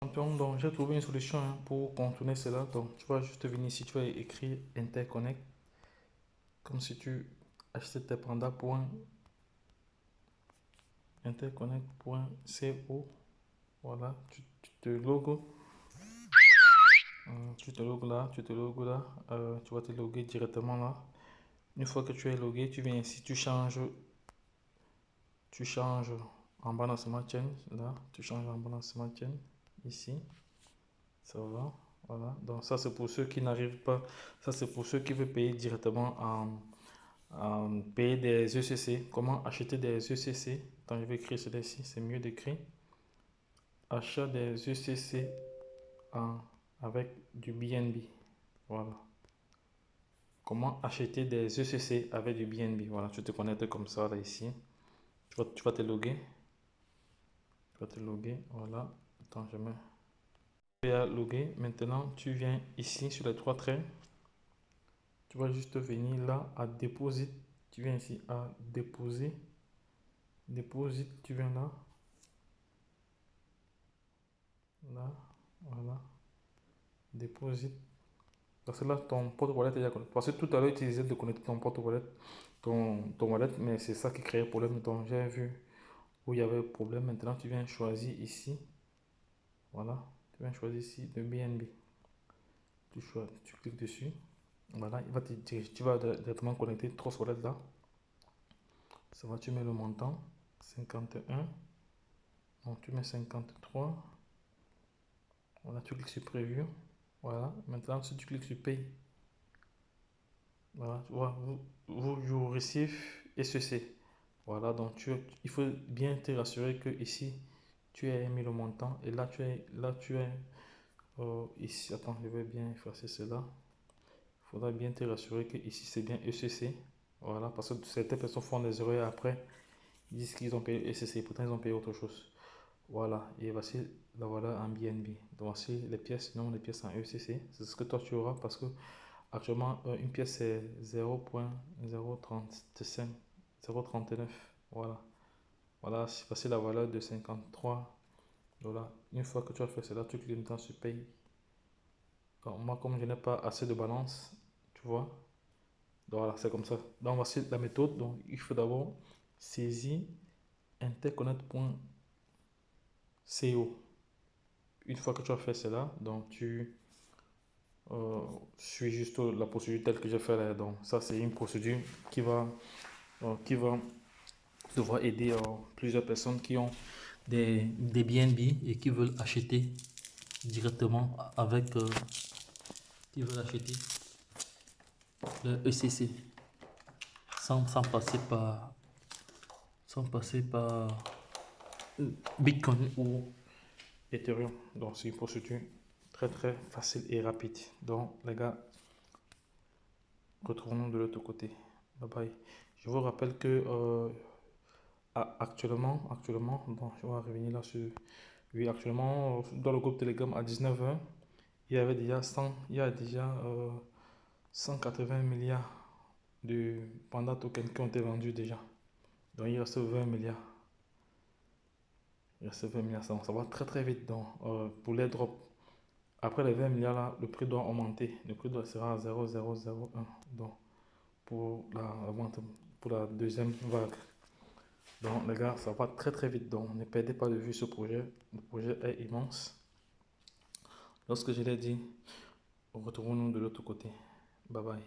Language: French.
Champion, donc j'ai trouvé une solution pour contourner cela. Donc tu vas juste venir ici, tu vas écrire interconnect comme si tu achetais tes pandas point interconnect.co. Voilà, tu te logo. Tu te logo là, tu te logo là. Tu vas te loguer directement là. Une fois que tu es logué, tu viens ici, tu changes en bas dans Smart Chain. Là, tu changes en bas dans Smart Chain. Ici, ça va. Voilà, donc ça c'est pour ceux qui n'arrivent pas. Ça c'est pour ceux qui veulent payer directement en payer des ECC. Comment acheter des ECC? Attends, je vais écrire celui-ci, c'est mieux d'écrire. Achat des ECC avec du BNB. Voilà. Comment acheter des ECC avec du BNB. Voilà, tu te connectes comme ça là ici. Tu vas te loguer. Tu vas te loguer. Voilà. Attends, je mets. Tu es logué. Maintenant, tu viens ici sur les trois traits. Tu vas juste venir là à déposer. Tu viens ici à déposer. Déposer, tu viens là. Là. Voilà. Déposer. Parce que là, ton porte-wallet est déjà connecté. Parce que tout à l'heure, tu utilisais de connecter ton porte-wallet, ton wallet, mais c'est ça qui crée problème. Donc, j'ai vu où il y avait problème. Maintenant, tu viens choisir ici. Voilà. Tu viens choisir ici le BNB. Tu cliques dessus. Voilà. Il va te diriger. Tu vas directement connecter trois wallets là. Ça va, tu mets le montant. 51. Donc, tu mets 53. Voilà. Tu cliques sur Preview. Voilà. Maintenant, si tu cliques sur Pay. Voilà, tu vois, vous receive SEC. Voilà, donc il faut bien te rassurer que ici, tu as mis le montant et là, tu es ici. Attends, je vais bien effacer cela. Il faudra bien te rassurer que ici, c'est bien ECC. Voilà, parce que certaines personnes font des erreurs et après, ils disent qu'ils ont payé ECC, pourtant ils ont payé autre chose. Voilà, et voici la voilà en BNB. Donc voici les pièces, non les pièces en ECC. C'est ce que toi tu auras parce que actuellement, une pièce c'est 0.035, 0.39. Voilà. Voilà, c'est passé la valeur de 53 $. Une fois que tu as fait cela, tu cliques dans sur paye. Donc, moi, comme je n'ai pas assez de balance, tu vois. Donc voilà, c'est comme ça. Donc voici la méthode. Donc il faut d'abord saisir interconnect.co. Une fois que tu as fait cela, donc tu suis juste la procédure telle que j'ai fait là. Donc ça c'est une procédure qui va devoir aider plusieurs personnes qui ont des BNB et qui veulent acheter directement avec qui veulent acheter le ECC sans passer par Bitcoin ou Ethereum. Donc c'est une procédure très facile et rapide. Donc les gars, retrouvons-nous de l'autre côté. Bye bye. Je vous rappelle que actuellement, donc je vais revenir là sur. Oui, actuellement, dans le groupe Telegram à 19h, il y avait déjà 100, il y a déjà 180 milliards de Panda tokens qui ont été vendus déjà. Donc il reste 20 milliards. Il reste 20 milliards, ça va très vite. Donc pour les drops, après les 20 milliards là, le prix doit augmenter. Le prix sera à 0,001. Donc pour la vente, pour la deuxième vague. Donc les gars, ça va très vite. Donc ne perdez pas de vue ce projet. Le projet est immense. Lorsque je l'ai dit, retrouvons-nous de l'autre côté. Bye bye.